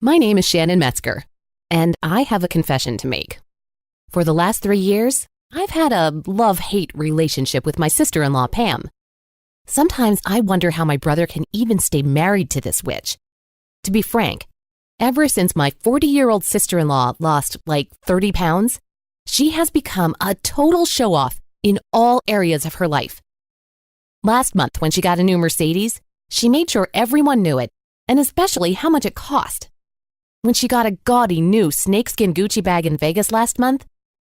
My name is Shannon Metzger, and I have a confession to make. For the last 3 years, I've had a love-hate relationship with my sister-in-law, Pam. Sometimes I wonder how my brother can even stay married to this witch. To be frank, ever since my 40-year-old sister-in-law lost like 30 pounds, she has become a total show-off in all areas of her life. Last month, when she got a new Mercedes, she made sure everyone knew it, and especially how much it cost. When she got a gaudy new snakeskin Gucci bag in Vegas last month,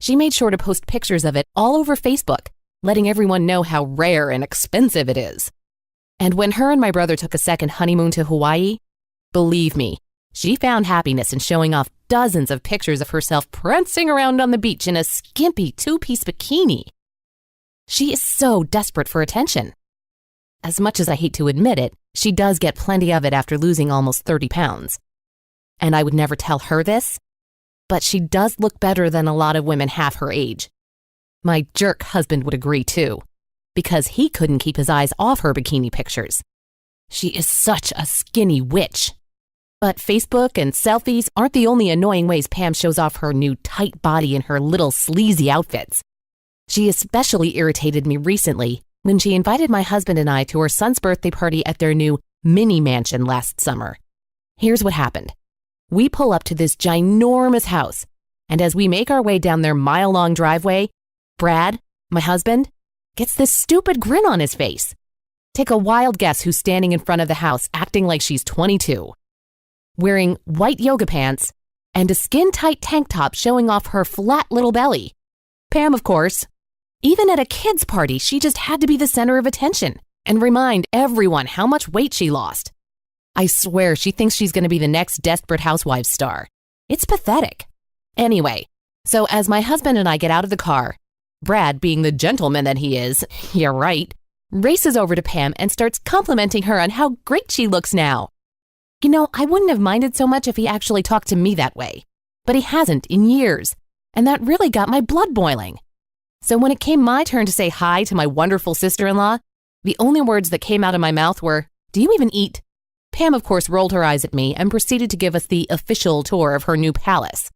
she made sure to post pictures of it all over Facebook, letting everyone know how rare and expensive it is. And when her and my brother took a second honeymoon to Hawaii, believe me, she found happiness in showing off dozens of pictures of herself prancing around on the beach in a skimpy 2-piece bikini. She is so desperate for attention. As much as I hate to admit it, she does get plenty of it after losing almost 30 pounds. And I would never tell her this, but she does look better than a lot of women half her age. My jerk husband would agree too, because he couldn't keep his eyes off her bikini pictures. She is such a skinny witch. But Facebook and selfies aren't the only annoying ways Pam shows off her new tight body in her little sleazy outfits. She especially irritated me recently when she invited my husband and I to her son's birthday party at their new mini mansion last summer. Here's what happened. We pull up to this ginormous house, and as we make our way down their mile-long driveway, Brad, my husband, gets this stupid grin on his face. Take a wild guess who's standing in front of the house acting like she's 22. Wearing white yoga pants and a skin-tight tank top showing off her flat little belly. Pam, of course. Even at a kid's party, she just had to be the center of attention and remind everyone how much weight she lost. I swear she thinks she's going to be the next Desperate Housewives star. It's pathetic. Anyway, so as my husband and I get out of the car, Brad, being the gentleman that he is, you're right, races over to Pam and starts complimenting her on how great she looks now. You know, I wouldn't have minded so much if he actually talked to me that way, but he hasn't in years, and that really got my blood boiling. So when it came my turn to say hi to my wonderful sister-in-law, the only words that came out of my mouth were, "Do you even eat?" Pam, of course, rolled her eyes at me and proceeded to give us the official tour of her new palace.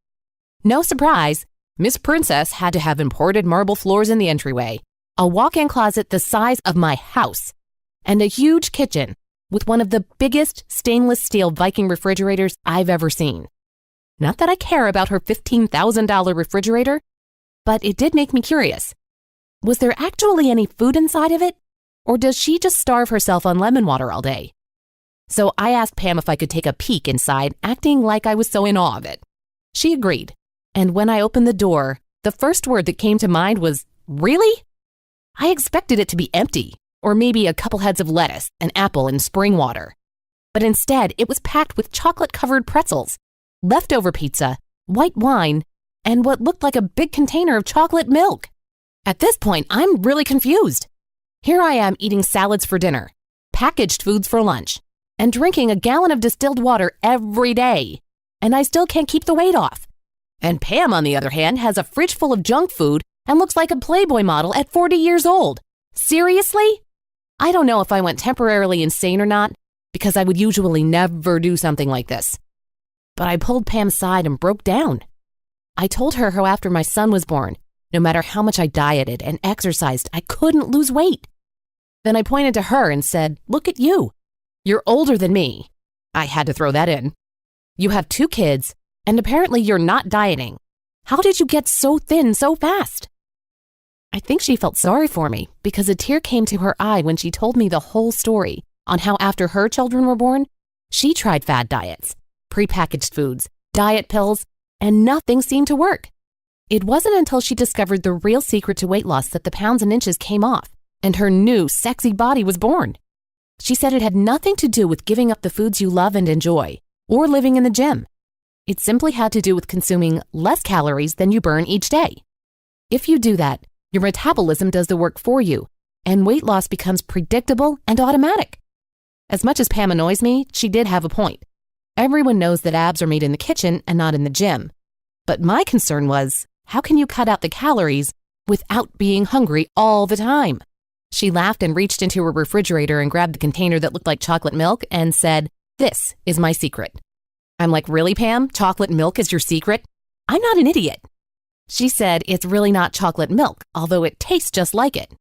No surprise, Miss Princess had to have imported marble floors in the entryway, a walk-in closet the size of my house, and a huge kitchen with one of the biggest stainless steel Viking refrigerators I've ever seen. Not that I care about her $15,000 refrigerator, but it did make me curious. Was there actually any food inside of it, or does she just starve herself on lemon water all day? So I asked Pam if I could take a peek inside, acting like I was so in awe of it. She agreed, and when I opened the door, the first word that came to mind was, "Really?" I expected it to be empty, or maybe a couple heads of lettuce, an apple, and spring water. But instead, it was packed with chocolate-covered pretzels, leftover pizza, white wine, and what looked like a big container of chocolate milk. At this point, I'm really confused. Here I am eating salads for dinner, packaged foods for lunch, and drinking a gallon of distilled water every day, and I still can't keep the weight off. And Pam, on the other hand, has a fridge full of junk food and looks like a Playboy model at 40 years old. Seriously? I don't know if I went temporarily insane or not, because I would usually never do something like this. But I pulled Pam aside and broke down. I told her how after my son was born, no matter how much I dieted and exercised, I couldn't lose weight. Then I pointed to her and said, "Look at you. You're older than me." I had to throw that in. "You have 2 kids, and apparently you're not dieting. How did you get so thin so fast?" I think she felt sorry for me because a tear came to her eye when she told me the whole story on how after her children were born, she tried fad diets, prepackaged foods, diet pills, and nothing seemed to work. It wasn't until she discovered the real secret to weight loss that the pounds and inches came off, and her new, sexy body was born. She said it had nothing to do with giving up the foods you love and enjoy, or living in the gym. It simply had to do with consuming less calories than you burn each day. If you do that, your metabolism does the work for you, and weight loss becomes predictable and automatic. As much as Pam annoys me, she did have a point. Everyone knows that abs are made in the kitchen and not in the gym. But my concern was, how can you cut out the calories without being hungry all the time? She laughed and reached into her refrigerator and grabbed the container that looked like chocolate milk and said, "This is my secret." I'm like, really, Pam? Chocolate milk is your secret? I'm not an idiot. She said it's really not chocolate milk, although it tastes just like it.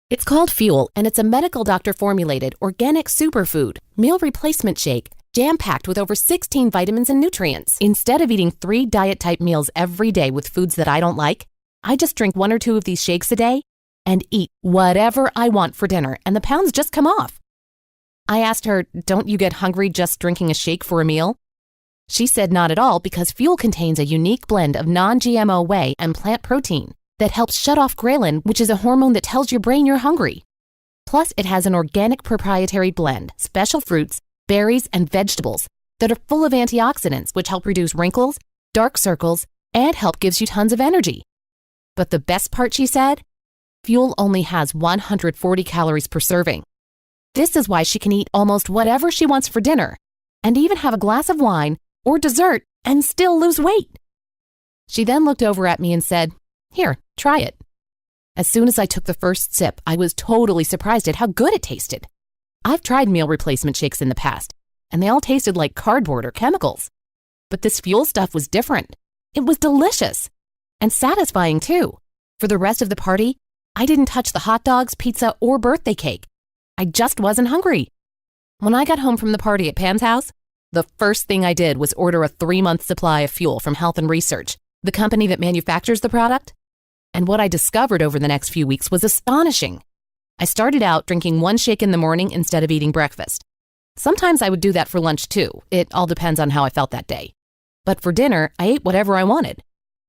It's called Fuel, and it's a medical doctor-formulated organic superfood meal replacement shake jam-packed with over 16 vitamins and nutrients. Instead of eating 3 diet-type meals every day with foods that I don't like, I just drink 1 or 2 of these shakes a day and eat whatever I want for dinner, and the pounds just come off. I asked her, don't you get hungry just drinking a shake for a meal? She said not at all, because Fuel contains a unique blend of non-GMO whey and plant protein that helps shut off ghrelin, which is a hormone that tells your brain you're hungry. Plus, it has an organic proprietary blend, special fruits, berries, and vegetables that are full of antioxidants, which help reduce wrinkles, dark circles, and help gives you tons of energy. But the best part, she said, Fuel only has 140 calories per serving. This is why she can eat almost whatever she wants for dinner, and even have a glass of wine or dessert and still lose weight. She then looked over at me and said, here, try it. As soon as I took the first sip, I was totally surprised at how good it tasted. I've tried meal replacement shakes in the past, and they all tasted like cardboard or chemicals. But this Fuel stuff was different. It was delicious and satisfying too. For the rest of the party, I didn't touch the hot dogs, pizza, or birthday cake. I just wasn't hungry. When I got home from the party at Pam's house, the first thing I did was order a 3-month supply of Fuel from Health and Research, the company that manufactures the product. And what I discovered over the next few weeks was astonishing. I started out drinking 1 shake in the morning instead of eating breakfast. Sometimes I would do that for lunch too. It all depends on how I felt that day. But for dinner, I ate whatever I wanted.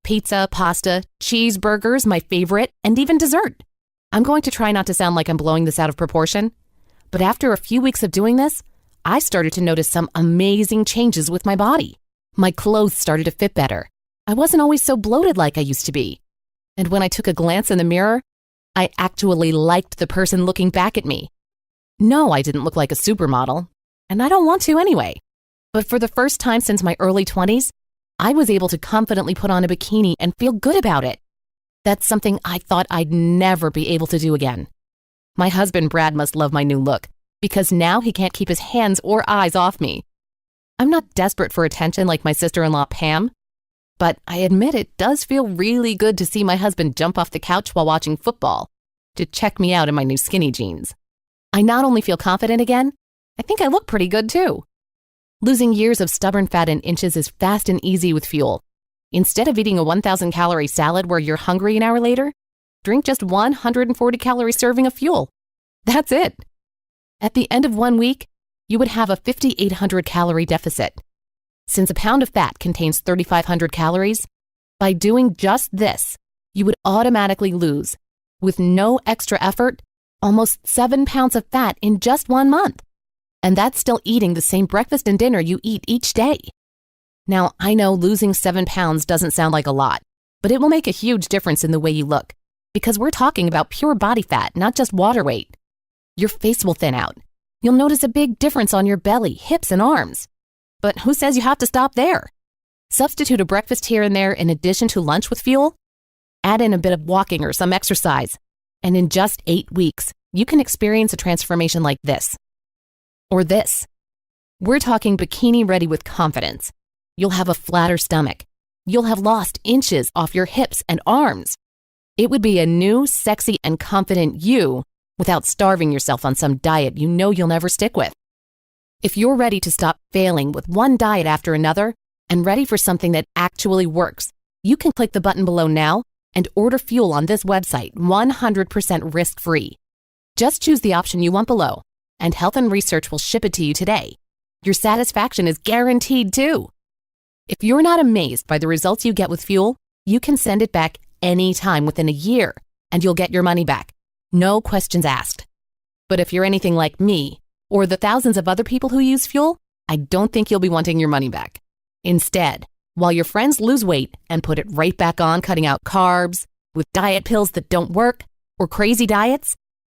Pizza, pasta, cheeseburgers, my favorite, and even dessert. I'm going to try not to sound like I'm blowing this out of proportion, but after a few weeks of doing this, I started to notice some amazing changes with my body. My clothes started to fit better. I wasn't always so bloated like I used to be. And when I took a glance in the mirror, I actually liked the person looking back at me. No, I didn't look like a supermodel, and I don't want to anyway. But for the first time since my early 20s, I was able to confidently put on a bikini and feel good about it. That's something I thought I'd never be able to do again. My husband Brad must love my new look, because now he can't keep his hands or eyes off me. I'm not desperate for attention like my sister-in-law Pam, but I admit it does feel really good to see my husband jump off the couch while watching football to check me out in my new skinny jeans. I not only feel confident again, I think I look pretty good too. Losing years of stubborn fat in inches is fast and easy with Fuel. Instead of eating a 1,000-calorie salad where you're hungry an hour later, drink just 140-calorie serving of Fuel. That's it. At the end of 1 week, you would have a 5,800-calorie deficit. Since a pound of fat contains 3,500 calories, by doing just this, you would automatically lose, with no extra effort, almost 7 pounds of fat in just 1 month. And that's still eating the same breakfast and dinner you eat each day. Now, I know losing 7 pounds doesn't sound like a lot, but it will make a huge difference in the way you look, because we're talking about pure body fat, not just water weight. Your face will thin out. You'll notice a big difference on your belly, hips, and arms. But who says you have to stop there? Substitute a breakfast here and there in addition to lunch with Fuel. Add in a bit of walking or some exercise. And in just 8 weeks, you can experience a transformation like this. Or this. We're talking bikini ready with confidence. You'll have a flatter stomach. You'll have lost inches off your hips and arms. It would be a new, sexy, and confident you without starving yourself on some diet you know you'll never stick with. If you're ready to stop failing with one diet after another and ready for something that actually works, you can click the button below now and order Fuel on this website 100% risk-free. Just choose the option you want below, and Health and Research will ship it to you today. Your satisfaction is guaranteed too. If you're not amazed by the results you get with Fuel, you can send it back anytime within a year, and you'll get your money back. No questions asked. But if you're anything like me, or the thousands of other people who use Fuel, I don't think you'll be wanting your money back. Instead, while your friends lose weight and put it right back on cutting out carbs, with diet pills that don't work, or crazy diets,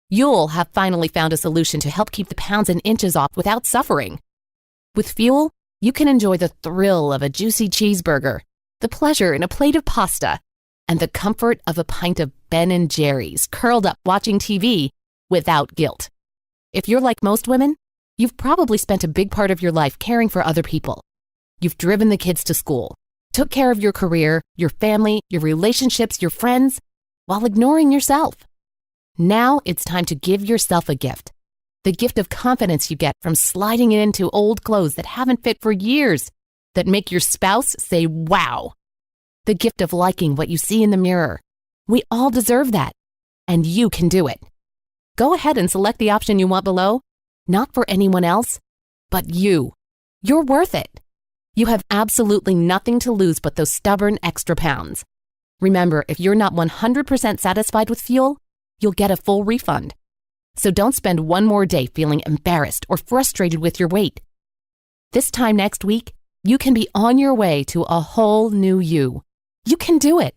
you'll have finally found a solution to help keep the pounds and inches off without suffering. With Fuel, you can enjoy the thrill of a juicy cheeseburger, the pleasure in a plate of pasta, and the comfort of a pint of Ben & Jerry's curled up watching TV without guilt. If you're like most women, you've probably spent a big part of your life caring for other people. You've driven the kids to school, took care of your career, your family, your relationships, your friends, while ignoring yourself. Now it's time to give yourself a gift. The gift of confidence you get from sliding into old clothes that haven't fit for years, that make your spouse say, wow. The gift of liking what you see in the mirror. We all deserve that, and you can do it. Go ahead and select the option you want below, not for anyone else, but you. You're worth it. You have absolutely nothing to lose but those stubborn extra pounds. Remember, if you're not 100% satisfied with fuel, you'll get a full refund. So don't spend one more day feeling embarrassed or frustrated with your weight. This time next week, you can be on your way to a whole new you. You can do it.